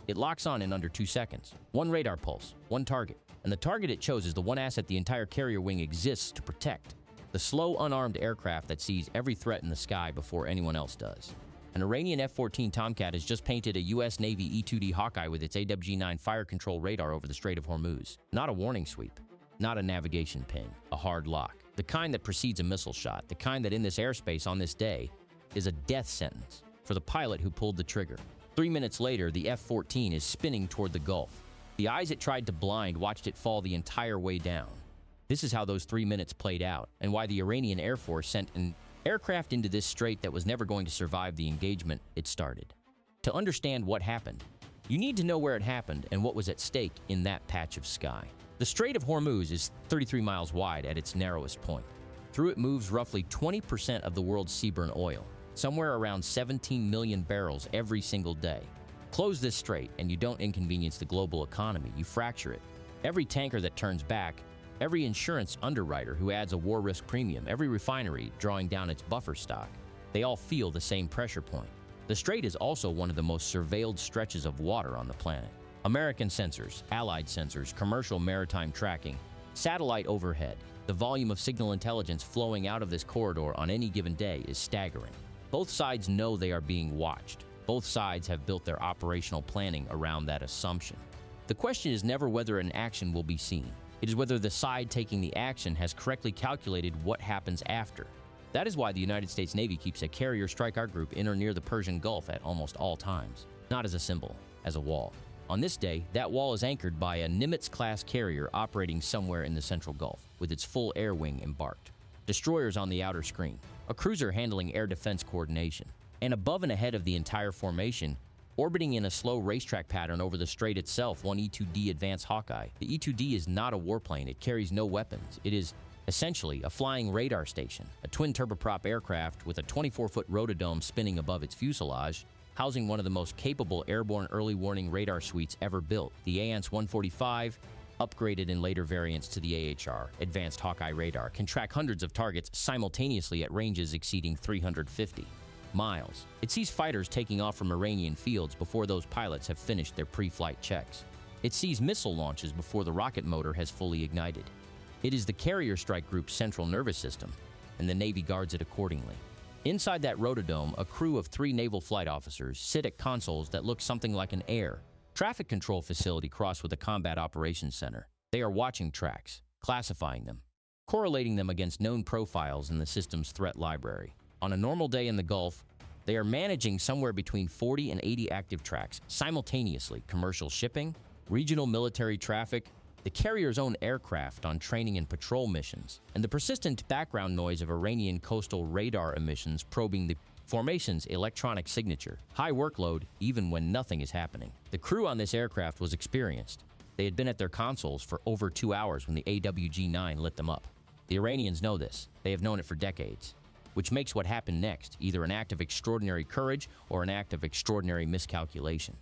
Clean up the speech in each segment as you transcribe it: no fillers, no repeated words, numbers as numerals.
It locks on in under 2 seconds. One radar pulse, one target. And the target it chose is the one asset the entire carrier wing exists to protect. The slow, unarmed aircraft that sees every threat in the sky before anyone else does. An Iranian F-14 Tomcat has just painted a U.S. Navy E-2D Hawkeye with its AWG-9 fire control radar over the Strait of Hormuz. Not a warning sweep. Not a navigation ping. A hard lock. The kind that precedes a missile shot. The kind that in this airspace on this day is a death sentence for the pilot who pulled the trigger. 3 minutes later, the F-14 is spinning toward the Gulf. The eyes it tried to blind watched it fall the entire way down. This is how those 3 minutes played out, and why the Iranian Air Force sent an aircraft into this strait that was never going to survive the engagement it started. To understand what happened, you need to know where it happened and what was at stake in that patch of sky. The Strait of Hormuz is 33 miles wide at its narrowest point. Through it moves roughly 20% of the world's seaborne oil, somewhere around 17 million barrels every single day. Close this strait and you don't inconvenience the global economy, you fracture it. Every tanker that turns back, every insurance underwriter who adds a war risk premium, every refinery drawing down its buffer stock, they all feel the same pressure point. The strait is also one of the most surveilled stretches of water on the planet. American sensors, Allied sensors, commercial maritime tracking, satellite overhead, the volume of signal intelligence flowing out of this corridor on any given day is staggering. Both sides know they are being watched. Both sides have built their operational planning around that assumption. The question is never whether an action will be seen. It is whether the side taking the action has correctly calculated what happens after. That is why the United States Navy keeps a carrier strike art group in or near the Persian Gulf at almost all times. Not as a symbol, as a wall. On this day, that wall is anchored by a Nimitz-class carrier operating somewhere in the Central Gulf, with its full air wing embarked. Destroyers on the outer screen, a cruiser handling air defense coordination. And above and ahead of the entire formation, orbiting in a slow racetrack pattern over the strait itself, one E-2D Advanced Hawkeye. The E-2D is not a warplane. It carries no weapons. It is essentially a flying radar station, a twin turboprop aircraft with a 24-foot rotodome spinning above its fuselage, housing one of the most capable airborne early warning radar suites ever built. The AANS-145, upgraded in later variants to the AHR, Advanced Hawkeye radar, can track hundreds of targets simultaneously at ranges exceeding 350 miles. It sees fighters taking off from Iranian fields before those pilots have finished their pre-flight checks. It sees missile launches before the rocket motor has fully ignited. It is the carrier strike group's central nervous system, and the Navy guards it accordingly. Inside that rotodome, a crew of 3 naval flight officers sit at consoles that look something like an air traffic control facility crossed with a combat operations center. They are watching tracks, classifying them, correlating them against known profiles in the system's threat library. On a normal day in the Gulf, they are managing somewhere between 40 and 80 active tracks simultaneously: commercial shipping, regional military traffic, the carrier's own aircraft on training and patrol missions, and the persistent background noise of Iranian coastal radar emissions probing the formation's electronic signature. High workload even when nothing is happening. The crew on this aircraft was experienced. They had been at their consoles for over 2 hours when the AWG-9 lit them up. The Iranians know this. They have known it for decades, which makes what happened next either an act of extraordinary courage or an act of extraordinary miscalculation.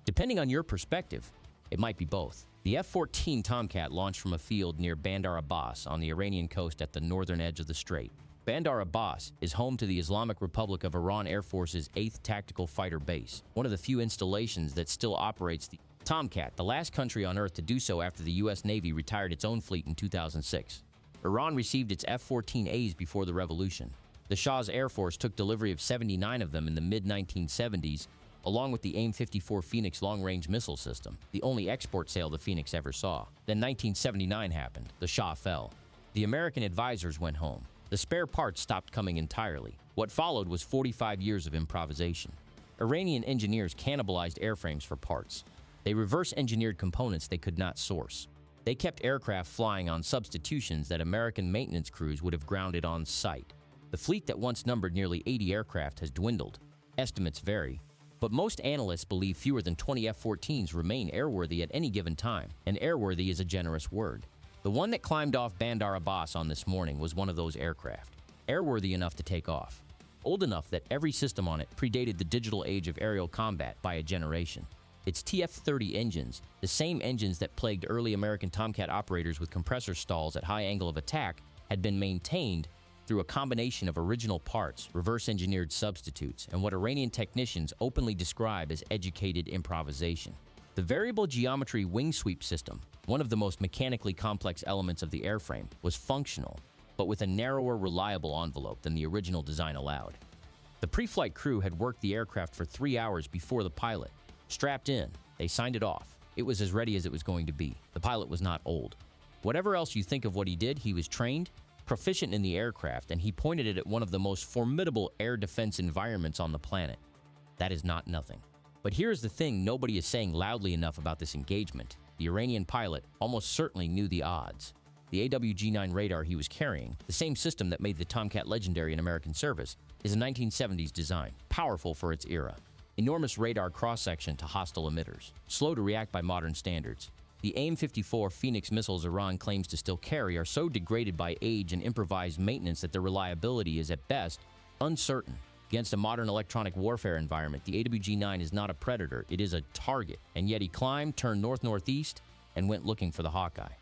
Depending on your perspective, it might be both. The F-14 Tomcat launched from a field near Bandar Abbas on the Iranian coast at the northern edge of the strait. Bandar Abbas is home to the Islamic Republic of Iran Air Force's 8th Tactical Fighter Base, one of the few installations that still operates the Tomcat, the last country on Earth to do so after the U.S. Navy retired its own fleet in 2006. Iran received its F-14As before the revolution. The Shah's Air Force took delivery of 79 of them in the mid-1970s, along with the AIM-54 Phoenix long-range missile system, the only export sale the Phoenix ever saw. Then 1979 happened. The Shah fell. The American advisors went home. The spare parts stopped coming entirely. What followed was 45 years of improvisation. Iranian engineers cannibalized airframes for parts. They reverse-engineered components they could not source. They kept aircraft flying on substitutions that American maintenance crews would have grounded on site. The fleet that once numbered nearly 80 aircraft has dwindled. Estimates vary, but most analysts believe fewer than 20 F-14s remain airworthy at any given time, and airworthy is a generous word. The one that climbed off Bandar Abbas on this morning was one of those aircraft, airworthy enough to take off, old enough that every system on it predated the digital age of aerial combat by a generation. Its TF-30 engines, the same engines that plagued early American Tomcat operators with compressor stalls at high angle of attack, had been maintained through a combination of original parts, reverse-engineered substitutes, and what Iranian technicians openly describe as educated improvisation. The variable geometry wing sweep system, one of the most mechanically complex elements of the airframe, was functional, but with a narrower, reliable envelope than the original design allowed. The pre-flight crew had worked the aircraft for 3 hours before the pilot. Strapped in, they signed it off. It was as ready as it was going to be. The pilot was not old. Whatever else you think of what he did, he was trained, proficient in the aircraft, and he pointed it at one of the most formidable air defense environments on the planet. That is not nothing. But here's the thing nobody is saying loudly enough about this engagement. The Iranian pilot almost certainly knew the odds. The AWG-9 radar he was carrying, the same system that made the Tomcat legendary in American service, is a 1970s design, powerful for its era. Enormous radar cross-section to hostile emitters, slow to react by modern standards. The AIM-54 Phoenix missiles Iran claims to still carry are so degraded by age and improvised maintenance that their reliability is at best uncertain. Against a modern electronic warfare environment, the AWG-9 is not a predator, it is a target, and yet he climbed, turned north-northeast, and went looking for the Hawkeye.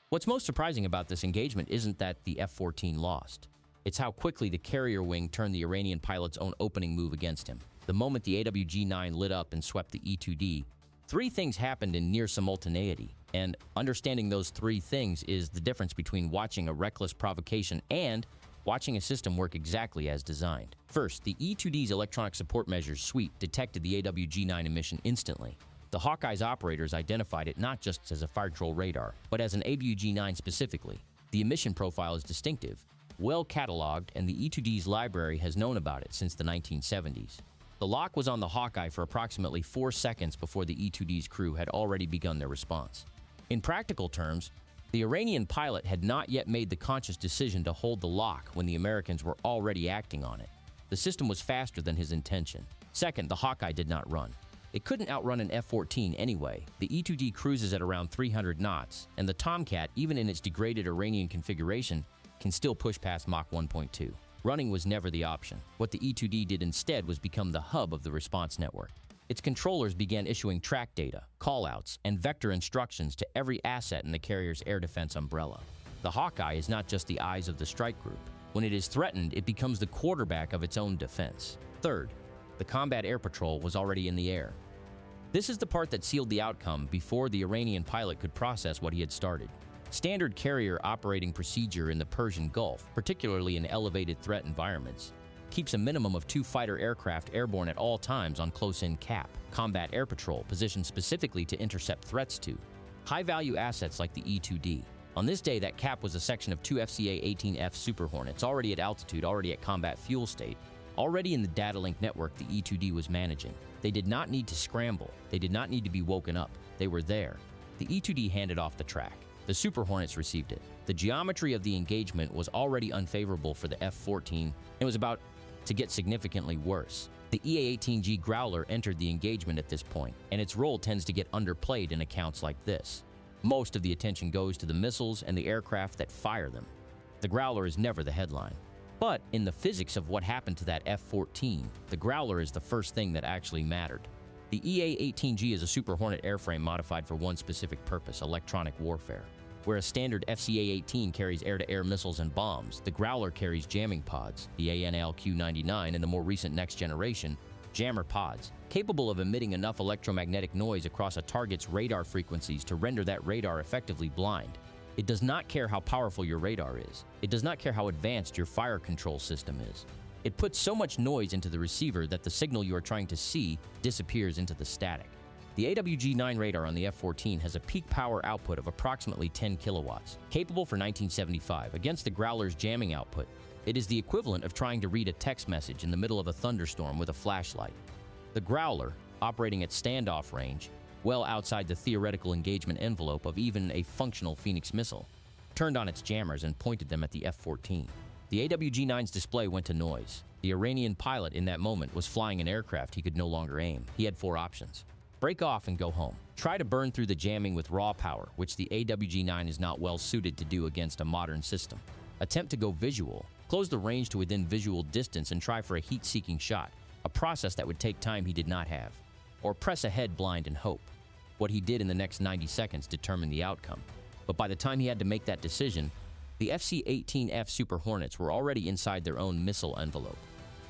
What's most surprising about this engagement isn't that the F-14 lost. It's how quickly the carrier wing turned the Iranian pilot's own opening move against him. The moment the AWG-9 lit up and swept the E-2D, 3 things happened in near simultaneity, and understanding those 3 things is the difference between watching a reckless provocation and watching a system work exactly as designed. First, the E-2D's electronic support measures suite detected the AWG-9 emission instantly. The Hawkeye's operators identified it not just as a fire control radar, but as an AWG-9 specifically. The emission profile is distinctive, well cataloged, and the E-2D's library has known about it since the 1970s. The lock was on the Hawkeye for approximately 4 seconds before the E-2D's crew had already begun their response. In practical terms, the Iranian pilot had not yet made the conscious decision to hold the lock when the Americans were already acting on it. The system was faster than his intention. Second, the Hawkeye did not run. It couldn't outrun an F-14 anyway. The E-2D cruises at around 300 knots, and the Tomcat, even in its degraded Iranian configuration, can still push past Mach 1.2. Running was never the option. What the E-2D did instead was become the hub of the response network. Its controllers began issuing track data, callouts, and vector instructions to every asset in the carrier's air defense umbrella. The Hawkeye is not just the eyes of the strike group. When it is threatened, it becomes the quarterback of its own defense. Third, the combat air patrol was already in the air. This is the part that sealed the outcome before the Iranian pilot could process what he had started. Standard carrier operating procedure in the Persian Gulf, particularly in elevated threat environments, keeps a minimum of 2 fighter aircraft airborne at all times on close-in CAP, combat air patrol positioned specifically to intercept threats to high-value assets like the E-2D. On this day, that CAP was a section of 2 FCA-18F Super Hornets, already at altitude, already at combat fuel state, already in the data link network the E-2D was managing. They did not need to scramble. They did not need to be woken up. They were there. The E-2D handed off the track. The Super Hornets received it. The geometry of the engagement was already unfavorable for the F-14 and was about to get significantly worse. The EA-18G Growler entered the engagement at this point, and its role tends to get underplayed in accounts like this. Most of the attention goes to the missiles and the aircraft that fire them. The Growler is never the headline. But in the physics of what happened to that F-14, the Growler is the first thing that actually mattered. The EA-18G is a Super Hornet airframe modified for one specific purpose: electronic warfare. Where a standard FCA-18 carries air-to-air missiles and bombs, the Growler carries jamming pods, the ANLQ-99 and the more recent next generation, jammer pods, capable of emitting enough electromagnetic noise across a target's radar frequencies to render that radar effectively blind. It does not care how powerful your radar is. It does not care how advanced your fire control system is. It puts so much noise into the receiver that the signal you are trying to see disappears into the static. The AWG-9 radar on the F-14 has a peak power output of approximately 10 kilowatts, capable for 1975. Against the Growler's jamming output, it is the equivalent of trying to read a text message in the middle of a thunderstorm with a flashlight. The Growler, operating at standoff range, well outside the theoretical engagement envelope of even a functional Phoenix missile, turned on its jammers and pointed them at the F-14. The AWG-9's display went to noise. The Iranian pilot in that moment was flying an aircraft he could no longer aim. He had 4 options. Break off and go home. Try to burn through the jamming with raw power, which the AWG-9 is not well suited to do against a modern system. Attempt to go visual. Close the range to within visual distance and try for a heat-seeking shot, a process that would take time he did not have. Or press ahead blind and hope. What he did in the next 90 seconds determined the outcome. But by the time he had to make that decision, the FC-18F Super Hornets were already inside their own missile envelope.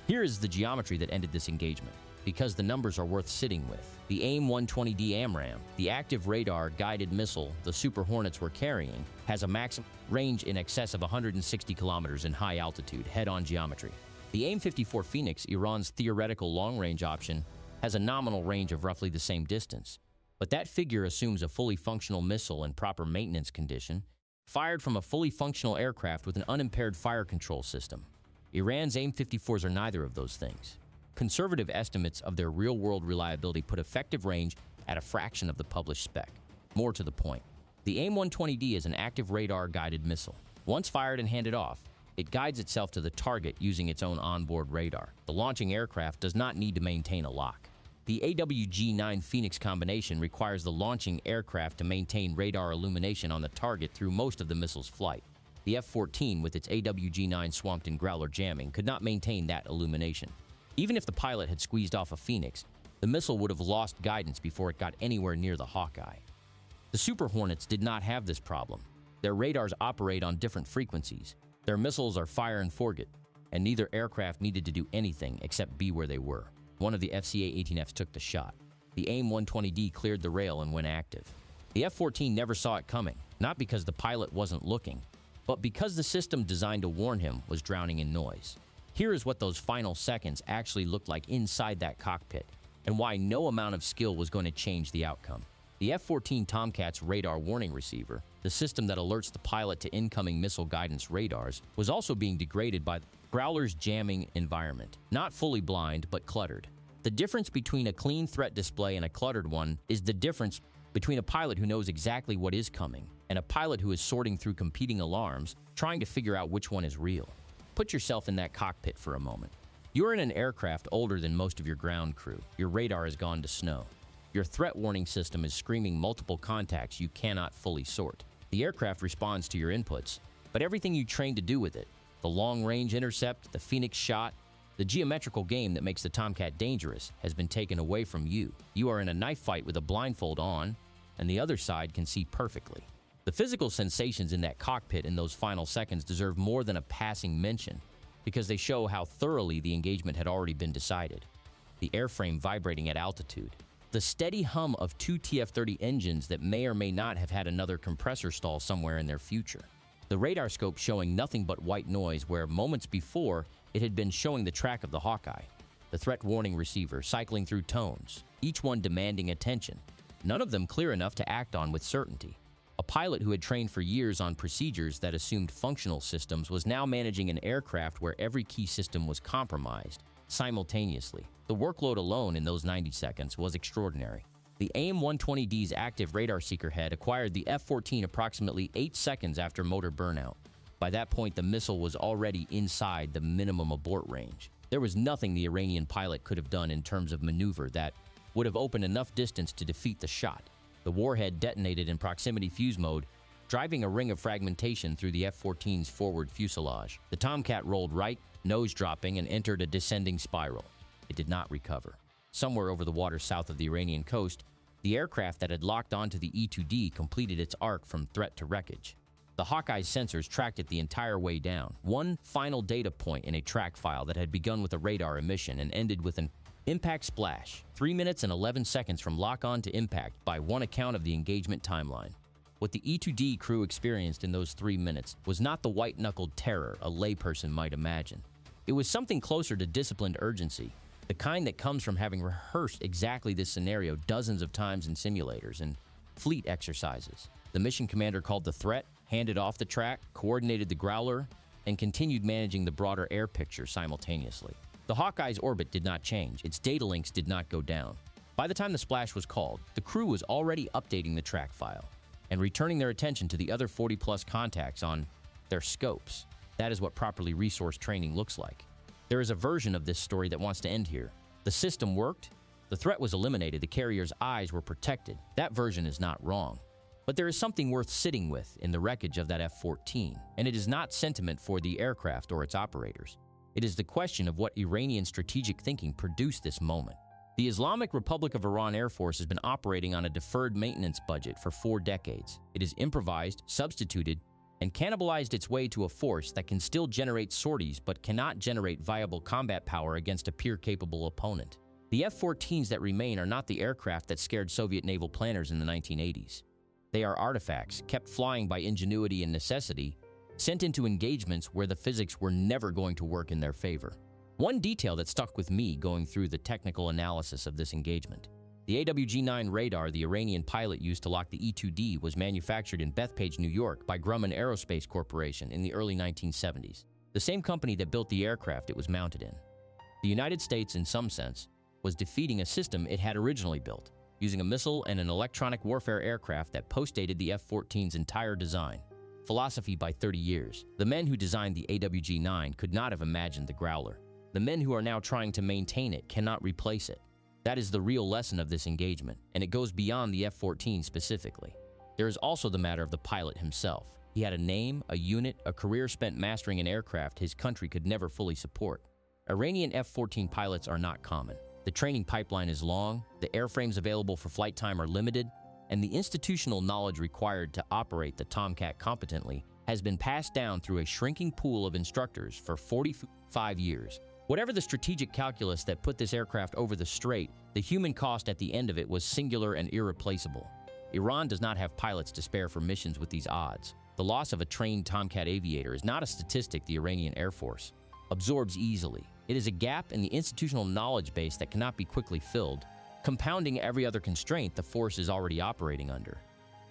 Here is the geometry that ended this engagement. because the numbers are worth sitting with. The AIM-120D AMRAAM, the active radar-guided missile the Super Hornets were carrying, has a maximum range in excess of 160 kilometers in high altitude, head-on geometry. The AIM-54 Phoenix, Iran's theoretical long-range option, has a nominal range of roughly the same distance, but that figure assumes a fully functional missile in proper maintenance condition, fired from a fully functional aircraft with an unimpaired fire control system. Iran's AIM-54s are neither of those things. Conservative estimates of their real-world reliability put effective range at a fraction of the published spec. More to the point, the AIM-120D is an active radar-guided missile. Once fired and handed off, it guides itself to the target using its own onboard radar. The launching aircraft does not need to maintain a lock. The AWG-9 Phoenix combination requires the launching aircraft to maintain radar illumination on the target through most of the missile's flight. The F-14, with its AWG-9 swamped in Growler jamming, could not maintain that illumination. Even if the pilot had squeezed off a Phoenix, the missile would have lost guidance before it got anywhere near the Hawkeye. The Super Hornets did not have this problem. Their radars operate on different frequencies. Their missiles are fire and forget, and neither aircraft needed to do anything except be where they were. One of the FCA-18Fs took the shot. The AIM-120D cleared the rail and went active. The F-14 never saw it coming, not because the pilot wasn't looking, but because the system designed to warn him was drowning in noise. Here is what those final seconds actually looked like inside that cockpit, and why no amount of skill was going to change the outcome. The F-14 Tomcat's radar warning receiver, the system that alerts the pilot to incoming missile guidance radars, was also being degraded by Growler's jamming environment. Not fully blind, but cluttered. The difference between a clean threat display and a cluttered one is the difference between a pilot who knows exactly what is coming and a pilot who is sorting through competing alarms, trying to figure out which one is real. Put yourself in that cockpit for a moment. You're in an aircraft older than most of your ground crew. Your radar has gone to snow. Your threat warning system is screaming multiple contacts you cannot fully sort. The aircraft responds to your inputs, but everything you trained to do with it, the long-range intercept, the Phoenix shot, the geometrical game that makes the Tomcat dangerous, has been taken away from you. You are in a knife fight with a blindfold on, and the other side can see perfectly. The physical sensations in that cockpit in those final seconds deserve more than a passing mention, because they show how thoroughly the engagement had already been decided. The airframe vibrating at altitude, the steady hum of two TF-30 engines that may or may not have had another compressor stall somewhere in their future. The radar scope showing nothing but white noise where moments before it had been showing the track of the Hawkeye. The threat warning receiver cycling through tones, each one demanding attention, none of them clear enough to act on with certainty. A pilot who had trained for years on procedures that assumed functional systems was now managing an aircraft where every key system was compromised simultaneously. The workload alone in those 90 seconds was extraordinary. The AIM-120D's active radar seeker head acquired the F-14 approximately 8 seconds after motor burnout. By that point, the missile was already inside the minimum abort range. There was nothing the Iranian pilot could have done in terms of maneuver that would have opened enough distance to defeat the shot. The warhead detonated in proximity fuse mode, driving a ring of fragmentation through the F-14's forward fuselage. The Tomcat rolled right, nose dropping, and entered a descending spiral. It did not recover. Somewhere over the water south of the Iranian coast, the aircraft that had locked onto the E-2D completed its arc from threat to wreckage. The Hawkeye's sensors tracked it the entire way down, one final data point in a track file that had begun with a radar emission and ended with an impact splash, 3 minutes and 11 seconds from lock-on to impact by one account of the engagement timeline. What the E-2D crew experienced in those 3 minutes was not the white-knuckled terror a layperson might imagine. It was something closer to disciplined urgency, the kind that comes from having rehearsed exactly this scenario dozens of times in simulators and fleet exercises. The mission commander called the threat, handed off the track, coordinated the Growler, and continued managing the broader air picture simultaneously. The Hawkeye's orbit did not change. Its data links did not go down. By the time the splash was called, the crew was already updating the track file and returning their attention to the other 40-plus contacts on their scopes. That is what properly resourced training looks like. There is a version of this story that wants to end here. The system worked, the threat was eliminated, the carrier's eyes were protected. That version is not wrong. But there is something worth sitting with in the wreckage of that F-14, and it is not sentiment for the aircraft or its operators. It is the question of what Iranian strategic thinking produced this moment. The Islamic Republic of Iran Air Force has been operating on a deferred maintenance budget for 4 decades. It has improvised, substituted, and cannibalized its way to a force that can still generate sorties but cannot generate viable combat power against a peer-capable opponent. The F-14s that remain are not the aircraft that scared Soviet naval planners in the 1980s. They are artifacts kept flying by ingenuity and necessity, sent into engagements where the physics were never going to work in their favor. One detail that stuck with me going through the technical analysis of this engagement. The AWG-9 radar the Iranian pilot used to lock the E-2D was manufactured in Bethpage, New York by Grumman Aerospace Corporation in the early 1970s, the same company that built the aircraft it was mounted in. The United States, in some sense, was defeating a system it had originally built, using a missile and an electronic warfare aircraft that postdated the F-14's entire design philosophy by 30 years. The men who designed the AWG-9 could not have imagined the Growler. The men who are now trying to maintain it cannot replace it. That is the real lesson of this engagement, and it goes beyond the F-14 specifically. There is also the matter of the pilot himself. He had a name, a unit, a career spent mastering an aircraft his country could never fully support. Iranian F-14 pilots are not common. The training pipeline is long, the airframes available for flight time are limited, and the institutional knowledge required to operate the Tomcat competently has been passed down through a shrinking pool of instructors for 45 years. Whatever the strategic calculus that put this aircraft over the strait, the human cost at the end of it was singular and irreplaceable. Iran does not have pilots to spare for missions with these odds. The loss of a trained Tomcat aviator is not a statistic the Iranian Air Force absorbs easily. It is a gap in the institutional knowledge base that cannot be quickly filled, compounding every other constraint the force is already operating under.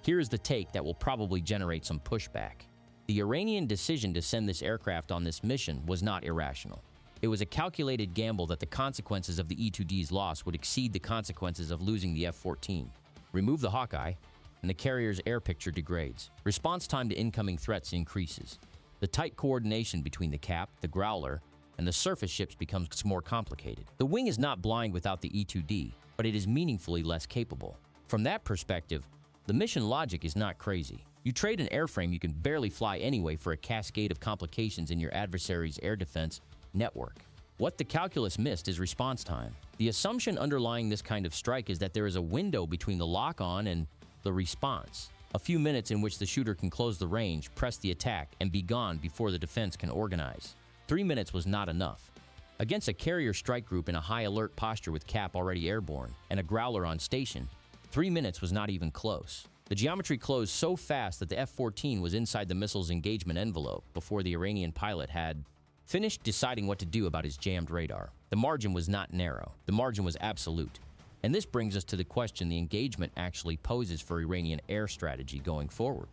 Here is the take that will probably generate some pushback. The Iranian decision to send this aircraft on this mission was not irrational. It was a calculated gamble that the consequences of the E-2D's loss would exceed the consequences of losing the F-14. Remove the Hawkeye, and the carrier's air picture degrades. Response time to incoming threats increases. The tight coordination between the cap, the Growler, and the surface ships becomes more complicated. The wing is not blind without the E-2D, but it is meaningfully less capable. From that perspective, the mission logic is not crazy. You trade an airframe you can barely fly anyway for a cascade of complications in your adversary's air defense network. What the calculus missed is response time. The assumption underlying this kind of strike is that there is a window between the lock-on and the response. A few minutes in which the shooter can close the range, press the attack, and be gone before the defense can organize. 3 minutes was not enough. Against a carrier strike group in a high alert posture with cap already airborne and a Growler on station, 3 minutes was not even close. The geometry closed so fast that the F-14 was inside the missile's engagement envelope before the Iranian pilot had finished deciding what to do about his jammed radar. The margin was not narrow. The margin was absolute. And this brings us to the question the engagement actually poses for Iranian air strategy going forward.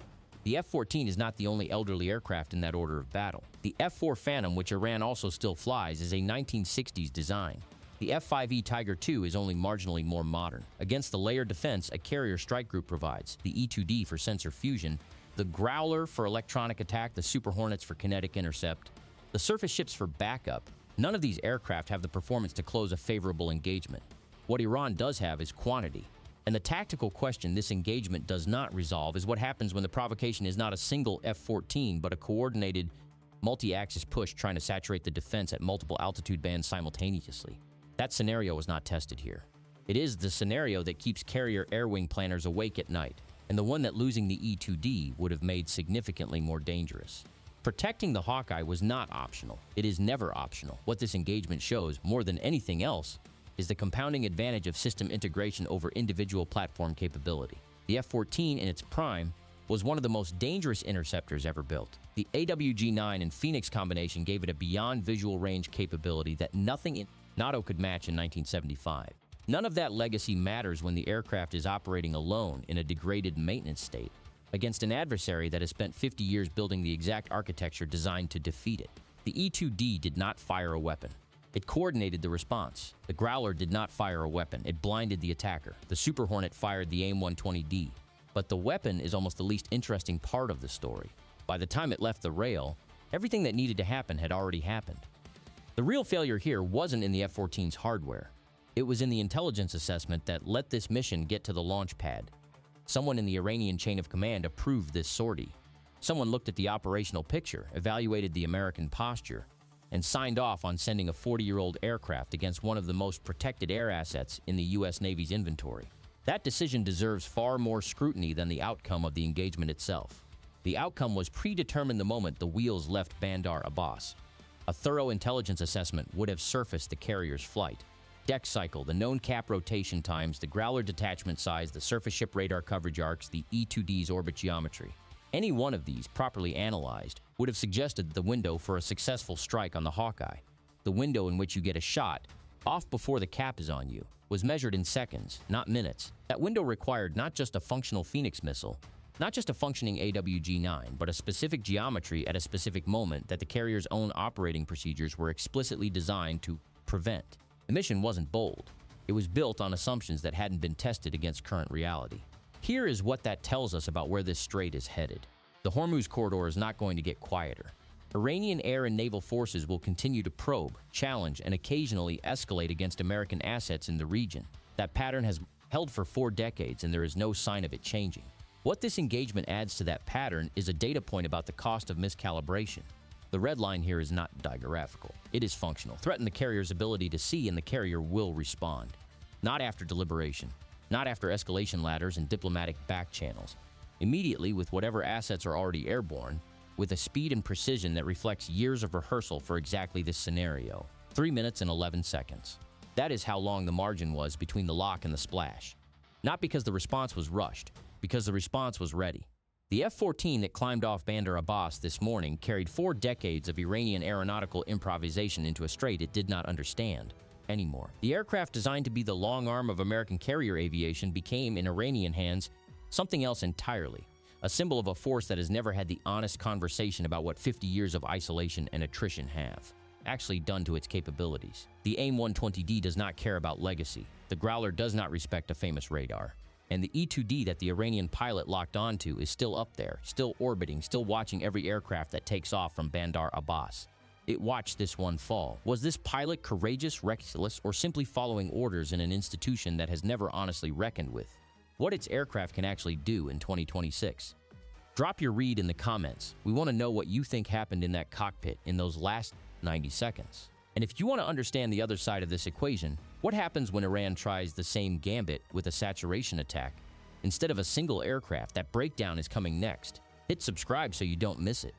The F-14 is not the only elderly aircraft in that order of battle. The F-4 Phantom, which Iran also still flies, is a 1960s design. The F-5E Tiger II is only marginally more modern. Against the layered defense a carrier strike group provides, the E-2D for sensor fusion, the Growler for electronic attack, the Super Hornets for kinetic intercept, the surface ships for backup, none of these aircraft have the performance to close a favorable engagement. What Iran does have is quantity. And the tactical question this engagement does not resolve is what happens when the provocation is not a single F-14 but a coordinated multi-axis push trying to saturate the defense at multiple altitude bands simultaneously. That scenario was not tested here. It is the scenario that keeps carrier air wing planners awake at night, and the one that losing the E-2D would have made significantly more dangerous. Protecting the Hawkeye was not optional. It is never optional. What this engagement shows, more than anything else, is the compounding advantage of system integration over individual platform capability. The F-14 in its prime was one of the most dangerous interceptors ever built. The AWG-9 and Phoenix combination gave it a beyond visual range capability that nothing in NATO could match in 1975. None of that legacy matters when the aircraft is operating alone in a degraded maintenance state against an adversary that has spent 50 years building the exact architecture designed to defeat it. The E-2D did not fire a weapon. It coordinated the response. The Growler did not fire a weapon. It blinded the attacker. The Super Hornet fired the AIM-120D. But the weapon is almost the least interesting part of the story. By the time it left the rail, everything that needed to happen had already happened. The real failure here wasn't in the F-14's hardware. It was in the intelligence assessment that let this mission get to the launch pad. Someone in the Iranian chain of command approved this sortie. Someone looked at the operational picture, evaluated the American posture, and signed off on sending a 40-year-old aircraft against one of the most protected air assets in the U.S. Navy's inventory. That decision deserves far more scrutiny than the outcome of the engagement itself. The outcome was predetermined the moment the wheels left Bandar Abbas. A thorough intelligence assessment would have surfaced the carrier's flight. Deck cycle, the known cap rotation times, the Growler detachment size, the surface ship radar coverage arcs, the E-2D's orbit geometry. Any one of these, properly analyzed, would have suggested the window for a successful strike on the Hawkeye. The window in which you get a shot, off before the cap is on you, was measured in seconds, not minutes. That window required not just a functional Phoenix missile, not just a functioning AWG-9, but a specific geometry at a specific moment that the carrier's own operating procedures were explicitly designed to prevent. The mission wasn't bold. It was built on assumptions that hadn't been tested against current reality. Here is what that tells us about where this strait is headed. The Hormuz corridor is not going to get quieter. Iranian air and naval forces will continue to probe, challenge, and occasionally escalate against American assets in the region. That pattern has held for 4 decades, and there is no sign of it changing. What this engagement adds to that pattern is a data point about the cost of miscalibration. The red line here is not digraphical. It is functional. Threaten the carrier's ability to see, and the carrier will respond. Not after deliberation. Not after escalation ladders and diplomatic back channels. Immediately, with whatever assets are already airborne, with a speed and precision that reflects years of rehearsal for exactly this scenario. 3 minutes and 11 seconds. That is how long the margin was between the lock and the splash. Not because the response was rushed, because the response was ready. The F-14 that climbed off Bandar Abbas this morning carried 4 decades of Iranian aeronautical improvisation into a strait it did not understand anymore. The aircraft designed to be the long arm of American carrier aviation became, in Iranian hands, something else entirely. A symbol of a force that has never had the honest conversation about what 50 years of isolation and attrition have actually done to its capabilities. The AIM-120D does not care about legacy. The Growler does not respect a famous radar. And the E-2D that the Iranian pilot locked onto is still up there, still orbiting, still watching every aircraft that takes off from Bandar Abbas. It watched this one fall. Was this pilot courageous, reckless, or simply following orders in an institution that has never honestly reckoned with what its aircraft can actually do in 2026? Drop your read in the comments. We want to know what you think happened in that cockpit in those last 90 seconds. And if you want to understand the other side of this equation, what happens when Iran tries the same gambit with a saturation attack? Instead of a single aircraft, that breakdown is coming next. Hit subscribe so you don't miss it.